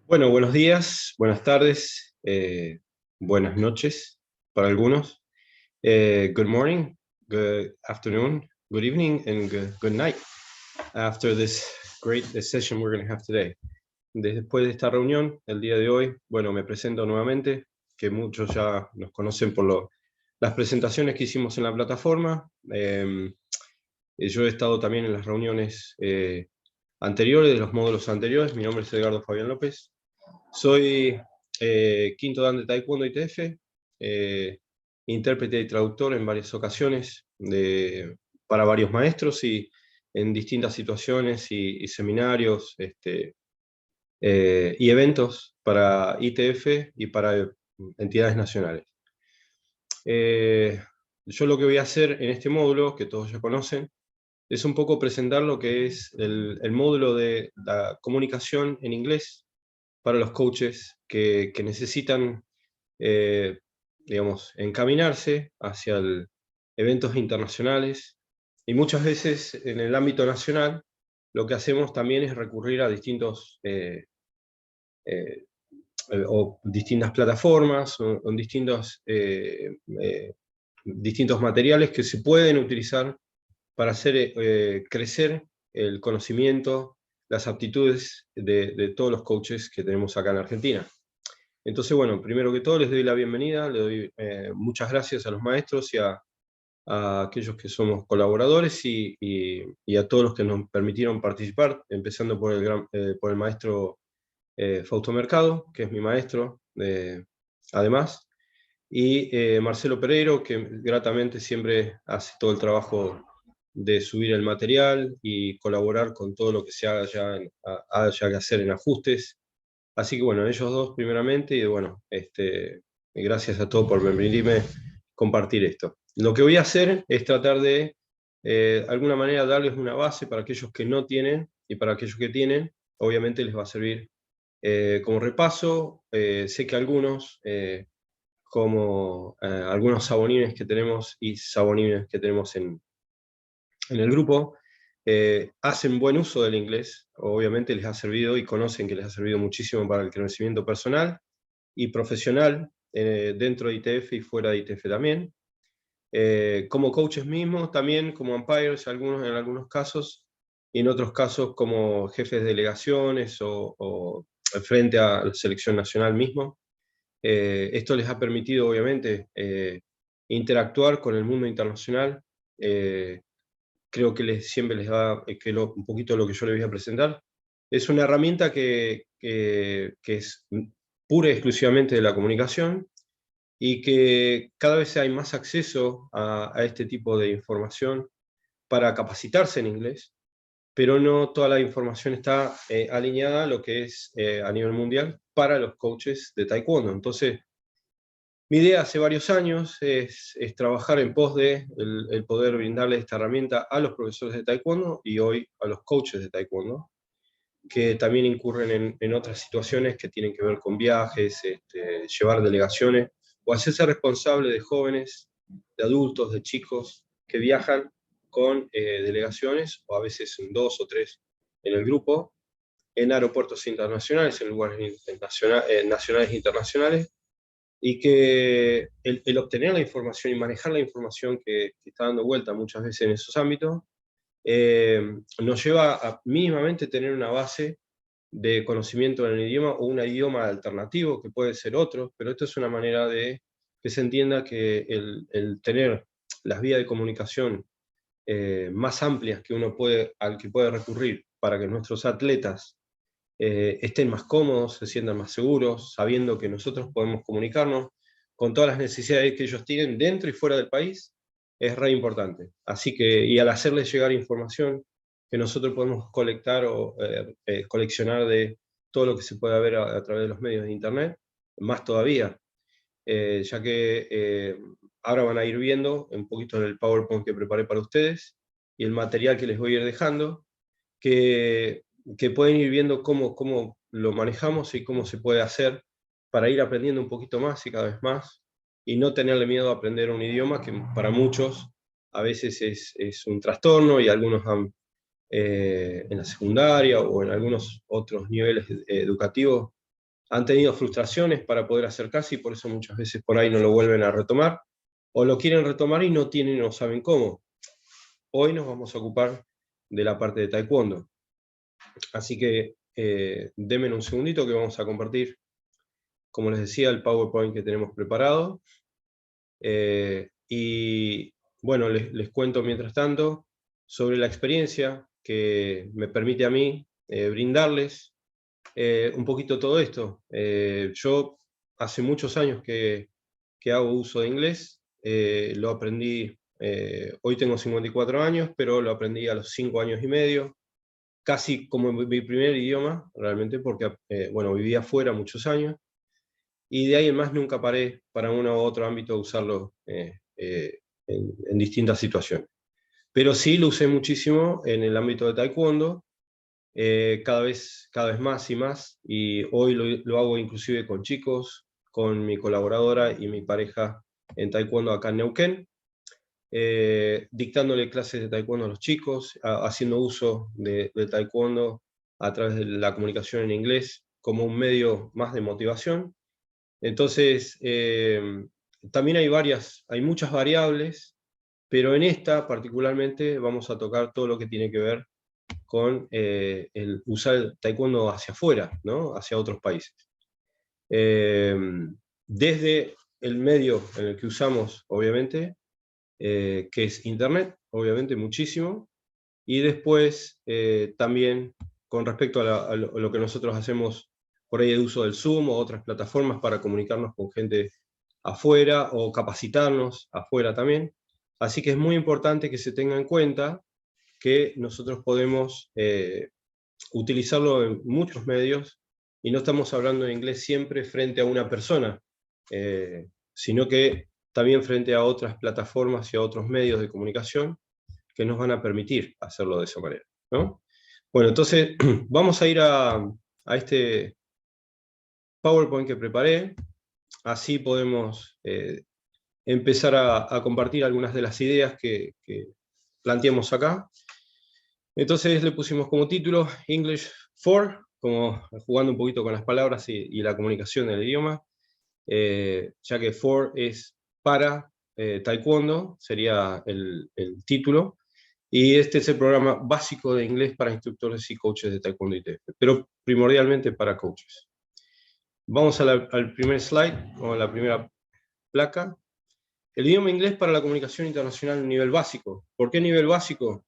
Bueno, buenos días, buenas tardes, buenas noches para algunos. Good morning, good afternoon, good evening, and good night after this great session we're going to have today. Después de esta reunión, el día de hoy, bueno, me presento nuevamente, que muchos ya nos conocen por las presentaciones que hicimos en la plataforma. Yo he estado también en las reuniones anteriores, de los módulos anteriores. Mi nombre es Edgardo Fabián López. Soy quinto dan de Taekwondo ITF, intérprete y traductor en varias ocasiones para varios maestros y en distintas situaciones y seminarios y eventos para ITF y para entidades nacionales. Yo lo que voy a hacer en este módulo, que todos ya conocen, es un poco presentar lo que es el módulo de la comunicación en inglés para los coaches que necesitan, digamos, encaminarse hacia eventos internacionales. Y muchas veces en el ámbito nacional lo que hacemos también es recurrir a distintas plataformas o distintos materiales que se pueden utilizar para hacer crecer el conocimiento, las aptitudes de todos los coaches que tenemos acá en Argentina. Entonces, bueno, primero que todo les doy la bienvenida, le doy muchas gracias a los maestros y a aquellos que somos colaboradores y a todos los que nos permitieron participar, empezando por el maestro Fausto Mercado, que es mi maestro, además, y Marcelo Pereiro, que gratamente siempre hace todo el trabajo de subir el material y colaborar con todo lo que se haya que hacer en ajustes. Así que bueno, ellos dos primeramente, y bueno, gracias a todos por permitirme compartir esto. Lo que voy a hacer es tratar de alguna manera darles una base para aquellos que no tienen, y para aquellos que tienen, obviamente les va a servir como repaso. Sé que algunos, como algunos sabonines que tenemos y sabonines que tenemos en el grupo, hacen buen uso del inglés. Obviamente les ha servido y conocen que les ha servido muchísimo para el crecimiento personal y profesional dentro de ITF y fuera de ITF también. Como coaches mismos, también como umpires en algunos casos, y en otros casos como jefes de delegaciones o frente a la selección nacional mismo. Esto les ha permitido, obviamente, interactuar con el mundo internacional. Creo que siempre les da un poquito lo que yo les voy a presentar. Es una herramienta que es pura y exclusivamente de la comunicación, y que cada vez hay más acceso a este tipo de información para capacitarse en inglés, pero no toda la información está alineada a lo que es a nivel mundial para los coaches de Taekwondo. Entonces, mi idea hace varios años es trabajar en pos de el poder brindarle esta herramienta a los profesores de Taekwondo y hoy a los coaches de Taekwondo, que también incurren en otras situaciones que tienen que ver con viajes, llevar delegaciones, o hacerse responsable de jóvenes, de adultos, de chicos que viajan con delegaciones, o a veces en 2 o 3 en el grupo, en aeropuertos internacionales, en lugares nacionales e internacionales, y que el obtener la información y manejar la información que está dando vuelta muchas veces en esos ámbitos, nos lleva a mínimamente tener una base de conocimiento en el idioma, o un idioma alternativo que puede ser otro, pero esto es una manera de que se entienda que el tener las vías de comunicación más amplias al que puede recurrir para que nuestros atletas estén más cómodos, se sientan más seguros, sabiendo que nosotros podemos comunicarnos con todas las necesidades que ellos tienen dentro y fuera del país, es re importante. Así que, y al hacerles llegar información que nosotros podemos colectar o coleccionar de todo lo que se puede ver a través de los medios de internet, más todavía, ya que ahora van a ir viendo un poquito en el PowerPoint que preparé para ustedes, y el material que les voy a ir dejando, que pueden ir viendo cómo lo manejamos y cómo se puede hacer para ir aprendiendo un poquito más y cada vez más, y no tenerle miedo a aprender un idioma que para muchos a veces es un trastorno, y algunos en la secundaria o en algunos otros niveles educativos han tenido frustraciones para poder acercarse y por eso muchas veces por ahí no lo vuelven a retomar, o lo quieren retomar y no tienen o saben cómo. Hoy nos vamos a ocupar de la parte de taekwondo. Así que denme un segundito que vamos a compartir, como les decía, el PowerPoint que tenemos preparado. Y bueno, les cuento mientras tanto sobre la experiencia que me permite a mí brindarles un poquito todo esto. Yo hace muchos años que hago uso de inglés, lo aprendí, hoy tengo 54 años, pero lo aprendí a los 5 años y medio, casi como mi primer idioma, realmente, porque bueno, vivía afuera muchos años, y de ahí en más nunca paré para uno u otro ámbito usarlo en distintas situaciones. Pero sí lo usé muchísimo en el ámbito de taekwondo, cada vez más y más, y hoy lo hago inclusive con chicos, con mi colaboradora y mi pareja en taekwondo acá en Neuquén, dictándole clases de taekwondo a los chicos, haciendo uso de taekwondo a través de la comunicación en inglés como un medio más de motivación. Entonces, también hay muchas variables, pero en esta particularmente vamos a tocar todo lo que tiene que ver con el usar el taekwondo hacia afuera, ¿no? Hacia otros países. Desde el medio en el que usamos, obviamente, que es Internet, obviamente muchísimo, y después también con respecto a lo que nosotros hacemos por ahí de uso del Zoom o otras plataformas para comunicarnos con gente afuera o capacitarnos afuera también. Así que es muy importante que se tenga en cuenta que nosotros podemos utilizarlo en muchos medios y no estamos hablando en inglés siempre frente a una persona, sino que también frente a otras plataformas y a otros medios de comunicación que nos van a permitir hacerlo de esa manera, ¿no? Bueno, entonces vamos a ir a este PowerPoint que preparé, así podemos empezar a compartir algunas de las ideas que planteamos acá. Entonces le pusimos como título English for, como jugando un poquito con las palabras y la comunicación del idioma, ya que for es para taekwondo, sería el título, y este es el programa básico de inglés para instructores y coaches de taekwondo y ITF, pero primordialmente para coaches. Vamos al primer slide, o a la primera placa. El idioma inglés para la comunicación internacional nivel básico. ¿Por qué nivel básico?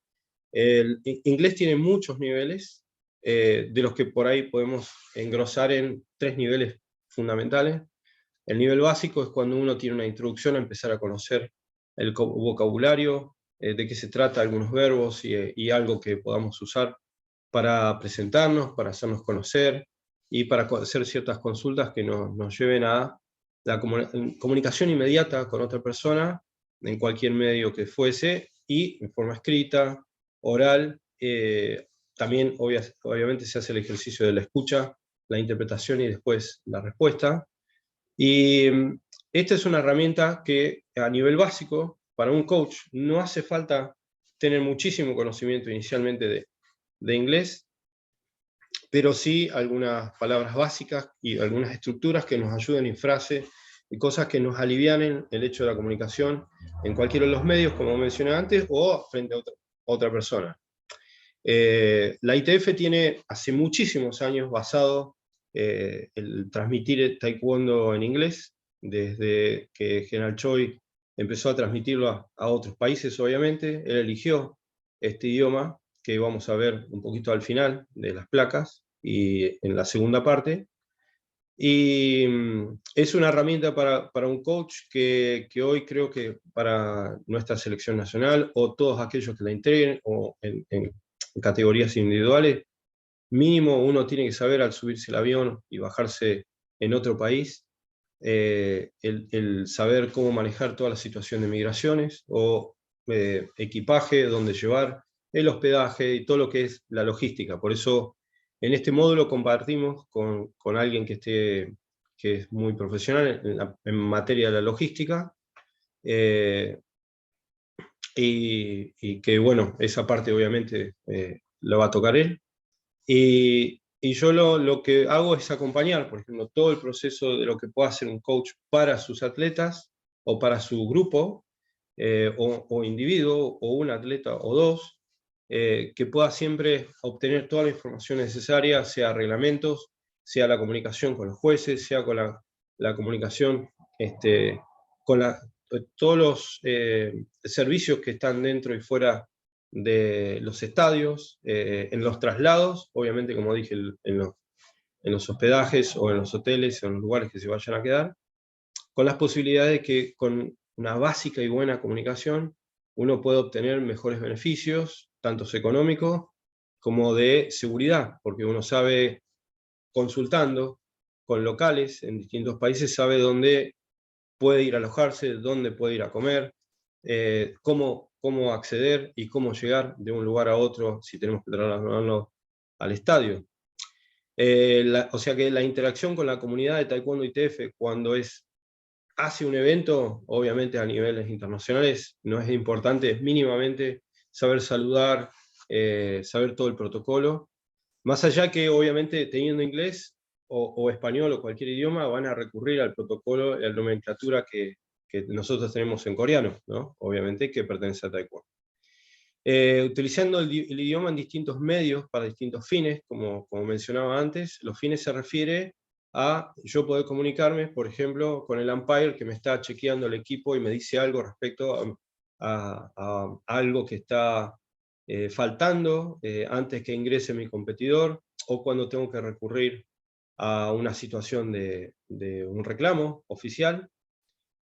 El inglés tiene muchos niveles, de los que por ahí podemos engrosar en 3 niveles fundamentales. El nivel básico es cuando uno tiene una introducción a empezar a conocer el vocabulario, de qué se trata, algunos verbos y algo que podamos usar para presentarnos, para hacernos conocer y para hacer ciertas consultas que nos lleven a la comunicación inmediata con otra persona en cualquier medio que fuese y en forma escrita, oral. También obviamente se hace el ejercicio de la escucha, la interpretación y después la respuesta. Y esta es una herramienta que a nivel básico, para un coach, no hace falta tener muchísimo conocimiento inicialmente de inglés, pero sí algunas palabras básicas y algunas estructuras que nos ayuden en frase y cosas que nos alivianen el hecho de la comunicación en cualquiera de los medios, como mencioné antes, o frente a otra persona. La ITF tiene hace muchísimos años basado el transmitir taekwondo en inglés, desde que General Choi empezó a transmitirlo a otros países, obviamente. Él eligió este idioma, que vamos a ver un poquito al final de las placas, y en la segunda parte. Y es una herramienta para un coach que hoy creo que para nuestra selección nacional, o todos aquellos que la integren, o en categorías individuales, mínimo uno tiene que saber al subirse el avión y bajarse en otro país, el saber cómo manejar toda la situación de migraciones, o equipaje, dónde llevar, el hospedaje y todo lo que es la logística. Por eso en este módulo compartimos con alguien que es muy profesional en materia de la logística, y que bueno, esa parte obviamente la va a tocar él. Y Y yo lo que hago es acompañar, por ejemplo, todo el proceso de lo que pueda hacer un coach para sus atletas, o para su grupo, o individuo, o un atleta o dos, que pueda siempre obtener toda la información necesaria, sea reglamentos, sea la comunicación con los jueces, sea con la comunicación con todos los servicios que están dentro y fuera de los estadios, en los traslados, obviamente, como dije, en los hospedajes o en los hoteles o en los lugares que se vayan a quedar, con las posibilidades de que con una básica y buena comunicación uno puede obtener mejores beneficios, tanto económicos como de seguridad, porque uno sabe, consultando con locales en distintos países, sabe dónde puede ir a alojarse, dónde puede ir a comer, cómo acceder y cómo llegar de un lugar a otro si tenemos que trasladarnos al estadio. O sea que la interacción con la comunidad de Taekwondo ITF cuando hace un evento, obviamente a niveles internacionales, no es importante, es mínimamente saber saludar, saber todo el protocolo, más allá que obviamente teniendo inglés o español o cualquier idioma van a recurrir al protocolo, a la nomenclatura que nosotros tenemos en coreano, ¿no? Obviamente, que pertenece a Taekwondo. Utilizando el idioma en distintos medios para distintos fines, como mencionaba antes. Los fines se refiere a yo poder comunicarme, por ejemplo, con el umpire que me está chequeando el equipo y me dice algo respecto a algo que está faltando antes que ingrese mi competidor, o cuando tengo que recurrir a una situación de un reclamo oficial.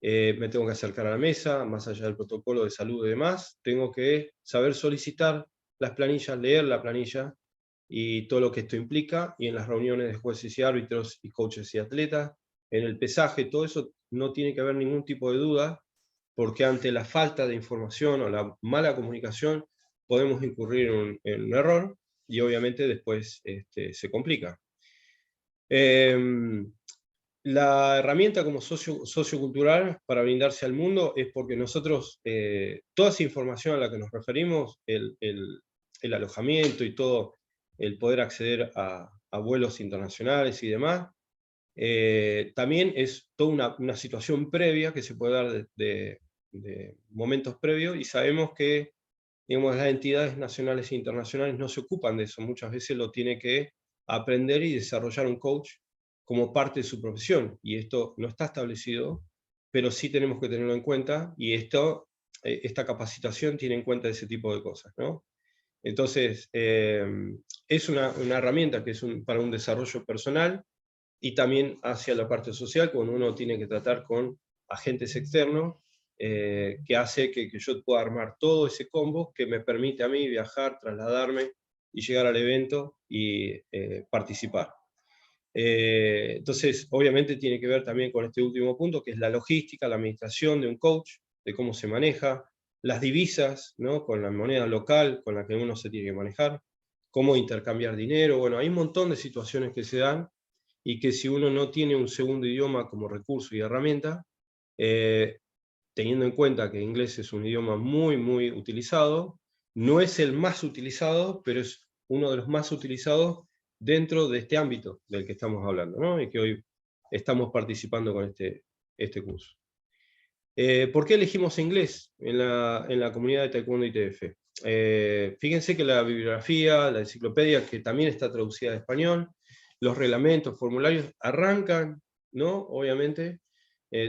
Me tengo que acercar a la mesa, más allá del protocolo de salud y demás, tengo que saber solicitar las planillas, leer la planilla y todo lo que esto implica, y en las reuniones de jueces y árbitros y coaches y atletas, en el pesaje, todo eso no tiene que haber ningún tipo de duda, porque ante la falta de información o la mala comunicación podemos incurrir en un error, y obviamente después se complica. La herramienta como sociocultural para brindarse al mundo es porque nosotros, toda esa información a la que nos referimos, el alojamiento y todo, el poder acceder a vuelos internacionales y demás, también es toda una situación previa que se puede dar de momentos previos, y sabemos que, digamos, las entidades nacionales e internacionales no se ocupan de eso. Muchas veces lo tiene que aprender y desarrollar un coach como parte de su profesión, y esto no está establecido, pero sí tenemos que tenerlo en cuenta, y esta capacitación tiene en cuenta ese tipo de cosas, ¿no? Entonces, es una herramienta que es para un desarrollo personal, y también hacia la parte social, cuando uno tiene que tratar con agentes externos, que hace que yo pueda armar todo ese combo que me permite a mí viajar, trasladarme y llegar al evento y participar. Entonces, obviamente tiene que ver también con este último punto, que es la logística, la administración de un coach, de cómo se maneja, las divisas, ¿no? Con la moneda local con la que uno se tiene que manejar, cómo intercambiar dinero. Bueno, hay un montón de situaciones que se dan, y que si uno no tiene un segundo idioma como recurso y herramienta, teniendo en cuenta que inglés es un idioma muy, muy utilizado, no es el más utilizado, pero es uno de los más utilizados dentro de este ámbito del que estamos hablando, ¿no? Y que hoy estamos participando con este curso. ¿Por qué elegimos inglés en la comunidad de Taekwondo ITF? Fíjense que la bibliografía, la enciclopedia, que también está traducida al español, los reglamentos, formularios, arrancan, ¿no? Obviamente,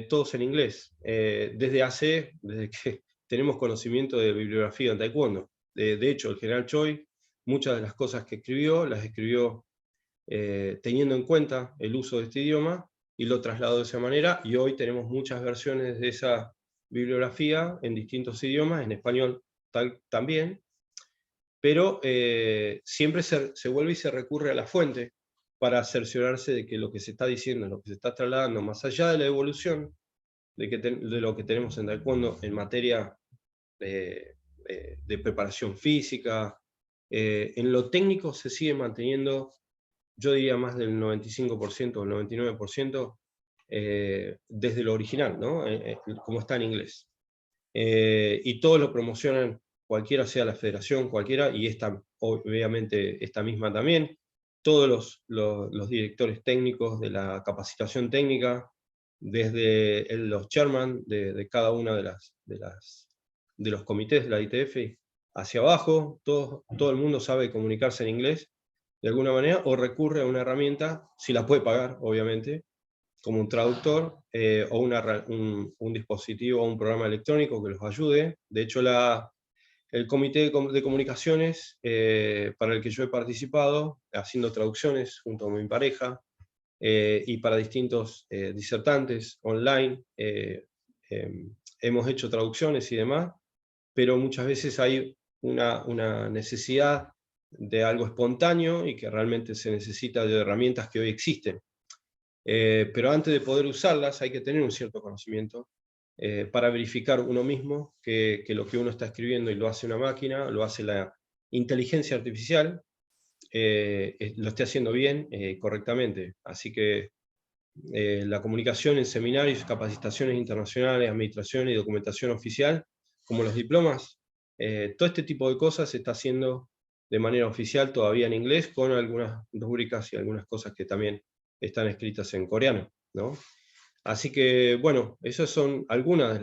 todos en inglés, desde que tenemos conocimiento de bibliografía en Taekwondo. De hecho, el general Choi, muchas de las cosas que escribió, las escribió teniendo en cuenta el uso de este idioma, y lo trasladó de esa manera, y hoy tenemos muchas versiones de esa bibliografía en distintos idiomas, en español también, pero siempre se vuelve y se recurre a la fuente para cerciorarse de que lo que se está diciendo, lo que se está trasladando, más allá de la evolución de lo que tenemos en Taekwondo en materia de preparación física, en lo técnico se sigue manteniendo, yo diría más del 95% o el 99%, desde lo original, ¿no? Como está en inglés. Y todos lo promocionan, cualquiera sea la federación, cualquiera, y obviamente esta misma también. todos los directores técnicos de la capacitación técnica, desde los chairman de cada una de los comités de la ITF hacia abajo, todo el mundo sabe comunicarse en inglés de alguna manera, o recurre a una herramienta, si la puede pagar, obviamente, como un traductor, o un dispositivo o un programa electrónico que los ayude. De hecho, el comité de comunicaciones, para el que yo he participado, haciendo traducciones junto con mi pareja, y para distintos disertantes online, hemos hecho traducciones y demás, pero muchas veces hay una necesidad de algo espontáneo y que realmente se necesita de herramientas que hoy existen. Pero antes de poder usarlas hay que tener un cierto conocimiento para verificar uno mismo que lo que uno está escribiendo y lo hace una máquina, lo hace la inteligencia artificial, lo esté haciendo bien, correctamente. Así que la comunicación en seminarios, capacitaciones internacionales, administración y documentación oficial, como los diplomas, todo este tipo de cosas se está haciendo de manera oficial todavía en inglés, con algunas rúbricas y algunas cosas que también están escritas en coreano, ¿no? Así que, bueno, esas son algunas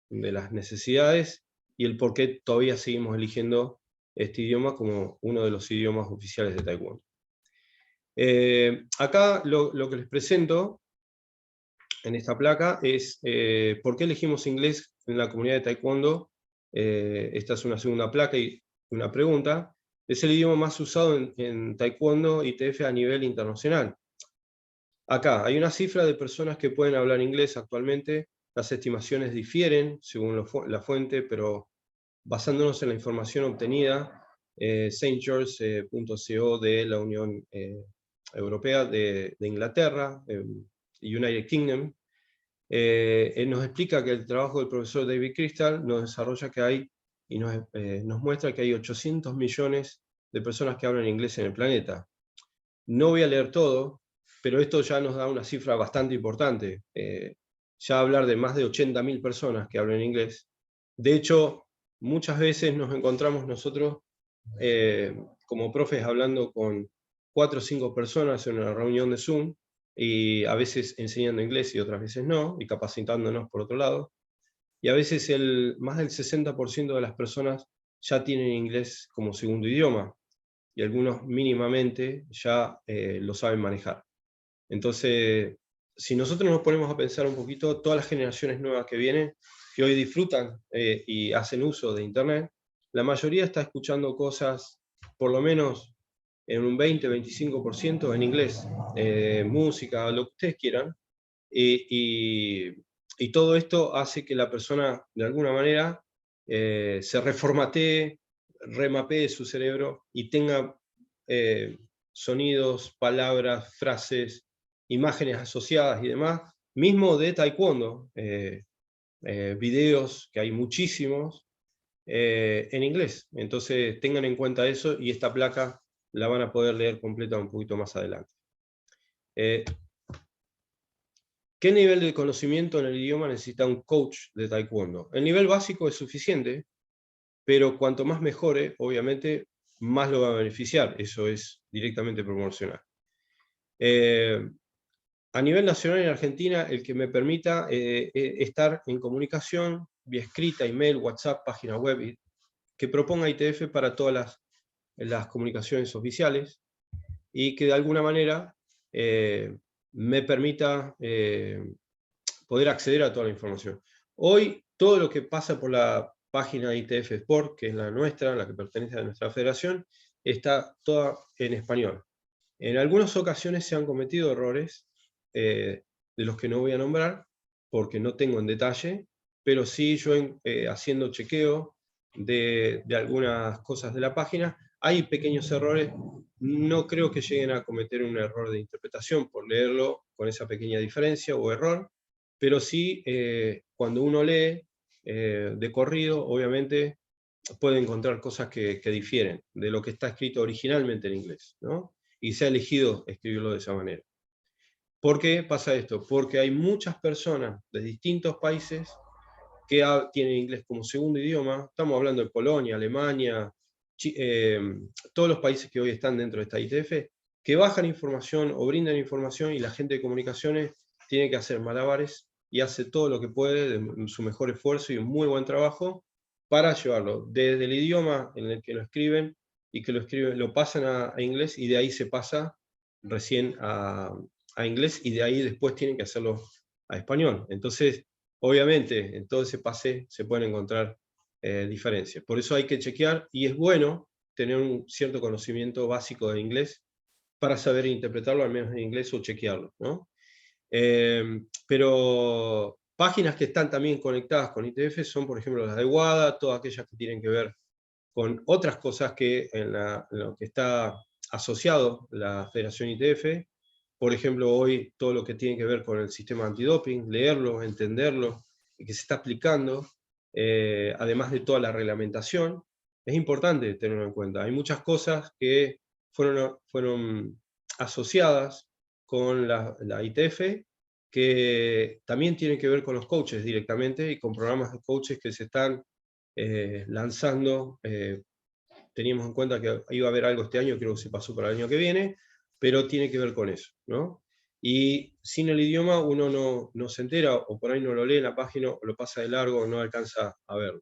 de las necesidades y el por qué todavía seguimos eligiendo este idioma como uno de los idiomas oficiales de Taiwán. Acá lo que les presento en esta placa es por qué elegimos inglés en la comunidad de Taekwondo. Esta es una segunda placa y una pregunta. Es el idioma más usado en Taekwondo ITF a nivel internacional. Acá hay una cifra de personas que pueden hablar inglés actualmente. Las estimaciones difieren según la fuente, pero basándonos en la información obtenida, stgeorge.co de la Unión Europea de Inglaterra, United Kingdom, nos explica que el trabajo del profesor David Crystal nos desarrolla que hay, y nos muestra que hay 800 millones de personas que hablan inglés en el planeta. No voy a leer todo, pero esto ya nos da una cifra bastante importante. Ya hablar de más de 80.000 personas que hablan inglés. De hecho, muchas veces nos encontramos nosotros como profes hablando con 4 o 5 personas en una reunión de Zoom, y a veces enseñando inglés y otras veces no, y capacitándonos por otro lado. Y a veces más del 60% de las personas ya tienen inglés como segundo idioma, y algunos mínimamente ya lo saben manejar. Entonces, si nosotros nos ponemos a pensar un poquito, todas las generaciones nuevas que vienen, que hoy disfrutan y hacen uso de Internet, la mayoría está escuchando cosas, por lo menos en un 20-25% en inglés, música, lo que ustedes quieran, y todo esto hace que la persona, de alguna manera, se reformatee, remapee su cerebro y tenga sonidos, palabras, frases, imágenes asociadas y demás, mismo de Taekwondo, videos, que hay muchísimos, en inglés. Entonces tengan en cuenta eso, y esta placa la van a poder leer completa un poquito más adelante. ¿Qué nivel de conocimiento en el idioma necesita un coach de Taekwondo? El nivel básico es suficiente, pero cuanto más mejore, obviamente, más lo va a beneficiar. Eso es directamente proporcional. A nivel nacional en Argentina, el que me permita estar en comunicación vía escrita, email, WhatsApp, página web, que proponga ITF para todas las comunicaciones oficiales, y que de alguna manera me permita poder acceder a toda la información. Hoy, todo lo que pasa por la página de ITF Sport, que es la nuestra, la que pertenece a nuestra federación, está toda en español. En algunas ocasiones se han cometido errores, de los que no voy a nombrar, porque no tengo en detalle, pero sí yo haciendo chequeo de algunas cosas de la página, hay pequeños errores. No creo que lleguen a cometer un error de interpretación por leerlo con esa pequeña diferencia o error, pero sí, cuando uno lee de corrido, obviamente puede encontrar cosas que difieren de lo que está escrito originalmente en inglés, ¿no? Y se ha elegido escribirlo de esa manera. ¿Por qué pasa esto? Porque hay muchas personas de distintos países que tienen inglés como segundo idioma. Estamos hablando de Polonia, Alemania, todos los países que hoy están dentro de esta ITF, que bajan información o brindan información y la gente de comunicaciones tiene que hacer malabares y hace todo lo que puede, de su mejor esfuerzo y un muy buen trabajo, para llevarlo desde el idioma en el que lo escriben y que lo escriben, lo pasan a inglés y de ahí se pasa recién a inglés y de ahí después tienen que hacerlo a español. Entonces, obviamente, en todo ese pase se pueden encontrar diferencias. Por eso hay que chequear y es bueno tener un cierto conocimiento básico de inglés para saber interpretarlo, al menos en inglés, o chequearlo, ¿no? Pero páginas que están también conectadas con ITF son, por ejemplo, las de WADA, todas aquellas que tienen que ver con otras cosas que en lo que está asociado la Federación ITF. Por ejemplo, hoy todo lo que tiene que ver con el sistema antidoping, leerlo, entenderlo, y que se está aplicando, además de toda la reglamentación, es importante tenerlo en cuenta. Hay muchas cosas que fueron asociadas con la ITF, que también tienen que ver con los coaches directamente y con programas de coaches que se están lanzando. Teníamos en cuenta que iba a haber algo este año, creo que se pasó para el año que viene, pero tiene que ver con eso, ¿no? Y sin el idioma uno no se entera, o por ahí no lo lee en la página, o lo pasa de largo, o no alcanza a verlo.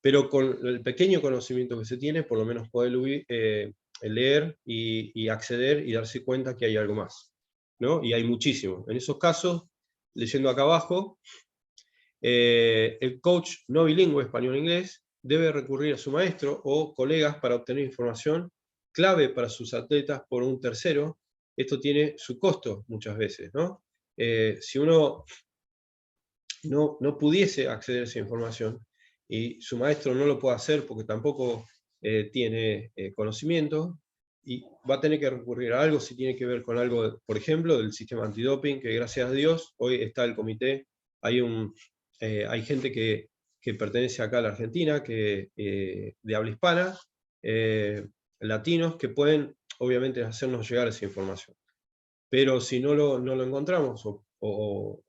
Pero con el pequeño conocimiento que se tiene, por lo menos puede leer y acceder y darse cuenta que hay algo más, ¿no? Y hay muchísimo. En esos casos, leyendo acá abajo, el coach no bilingüe español-inglés debe recurrir a su maestro o colegas para obtener información clave para sus atletas por un tercero. Esto tiene su costo muchas veces, ¿no? Si uno no pudiese acceder a esa información y su maestro no lo puede hacer porque tampoco tiene conocimiento, y va a tener que recurrir a algo si tiene que ver con algo, por ejemplo, del sistema antidoping, que gracias a Dios hoy está el comité, hay gente que pertenece acá a la Argentina, de habla hispana, latinos, que pueden obviamente hacernos llegar esa información. Pero si no lo encontramos o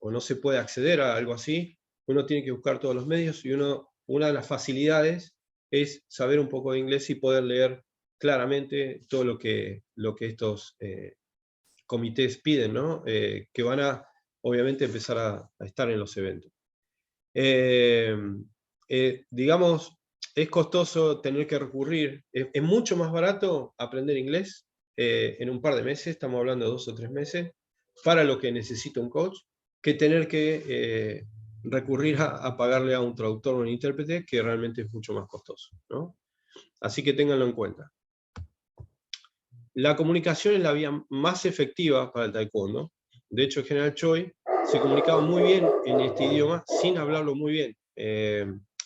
no se puede acceder a algo así, uno tiene que buscar todos los medios y una de las facilidades es saber un poco de inglés y poder leer claramente todo lo que estos comités piden, ¿no? Que van a, obviamente, empezar a estar en los eventos. Digamos, es costoso tener que recurrir, es mucho más barato aprender inglés en un par de meses, estamos hablando de 2 o 3 meses, para lo que necesita un coach, que tener que recurrir a pagarle a un traductor o un intérprete, que realmente es mucho más costoso, ¿no? Así que ténganlo en cuenta. La comunicación es la vía más efectiva para el taekwondo. De hecho, el general Choi se comunicaba muy bien en este idioma sin hablarlo muy bien.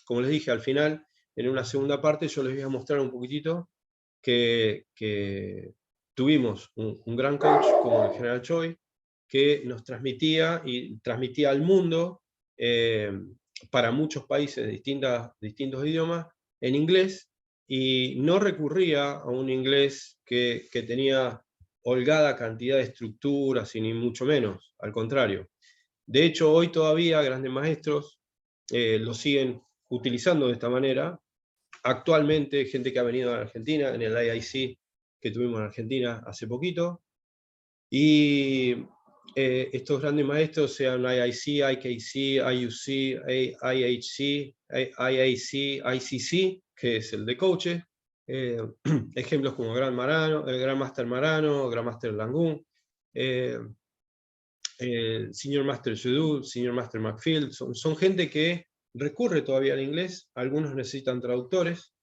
Como les dije, al final, en una segunda parte, yo les voy a mostrar un poquitito que tuvimos un gran coach como el general Choi, que nos transmitía y transmitía al mundo, para muchos países de distintos idiomas, en inglés, y no recurría a un inglés que tenía holgada cantidad de estructuras y ni mucho menos, al contrario. De hecho, hoy todavía grandes maestros lo siguen utilizando de esta manera. Actualmente, gente que ha venido a Argentina, en el IIC que tuvimos en Argentina hace poquito, y estos grandes maestros, sean IIC, IKC, IUC, IHC, IAC, ICC, que es el de coaches, ejemplos como Gran Master Marano, Gran Master Langun, Senior Master Judo, Senior Master McField, son gente que recurre todavía al inglés, algunos necesitan traductores,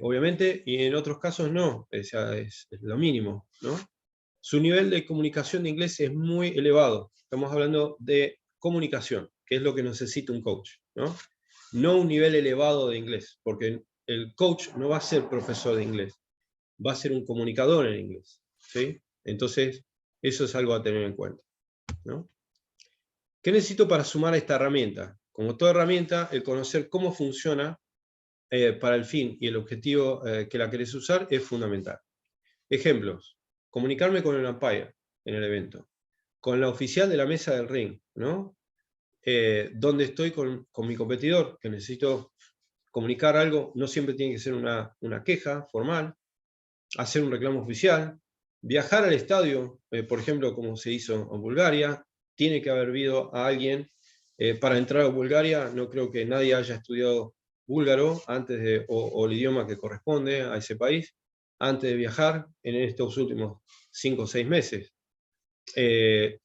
obviamente, y en otros casos no, o sea, es lo mínimo, ¿no? Su nivel de comunicación de inglés es muy elevado. Estamos hablando de comunicación, que es lo que necesita un coach, ¿no? No un nivel elevado de inglés, porque el coach no va a ser profesor de inglés, va a ser un comunicador en inglés, ¿sí? Entonces, eso es algo a tener en cuenta, ¿no? ¿Qué necesito para sumar a esta herramienta? Como toda herramienta, el conocer cómo funciona para el fin y el objetivo que la querés usar es fundamental. Ejemplos: comunicarme con el umpire en el evento, con la oficial de la mesa del ring, ¿no? Donde estoy con mi competidor, que necesito comunicar algo, no siempre tiene que ser una queja formal, hacer un reclamo oficial, viajar al estadio, por ejemplo, como se hizo en Bulgaria. Tiene que haber habido a alguien para entrar a Bulgaria. No creo que nadie haya estudiado búlgaro antes de, o el idioma que corresponde a ese país, antes de viajar en estos últimos 5 o 6 meses. En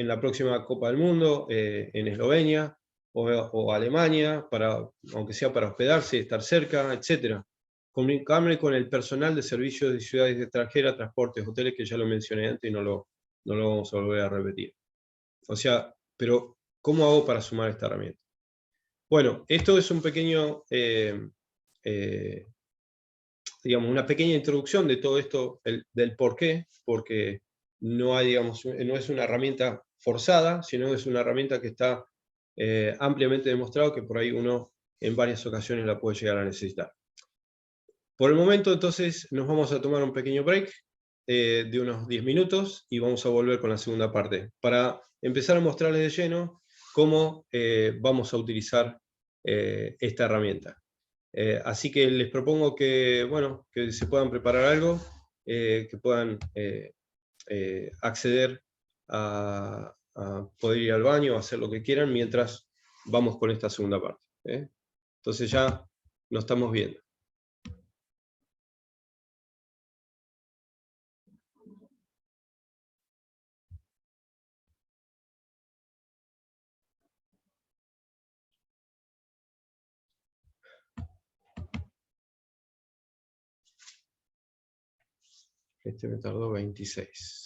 la próxima Copa del Mundo, en Eslovenia o Alemania, aunque sea para hospedarse, estar cerca, etc. Comunicarme con el personal de servicios de ciudades extranjeras, transportes, hoteles, que ya lo mencioné antes y no lo vamos a volver a repetir. O sea, pero ¿cómo hago para sumar esta herramienta? Bueno, esto es un pequeño, digamos, una pequeña introducción de todo esto, del por qué, porque no hay, digamos, no es una herramienta forzada, sino es una herramienta que está ampliamente demostrado que por ahí uno en varias ocasiones la puede llegar a necesitar. Por el momento, entonces, nos vamos a tomar un pequeño break de unos 10 minutos y vamos a volver con la segunda parte, para empezar a mostrarles de lleno cómo vamos a utilizar esta herramienta. Así que les propongo que, bueno, que se puedan preparar algo, que puedan acceder a poder ir al baño, hacer lo que quieran, mientras vamos con esta segunda parte. Entonces ya nos estamos viendo. Este me tardó 26.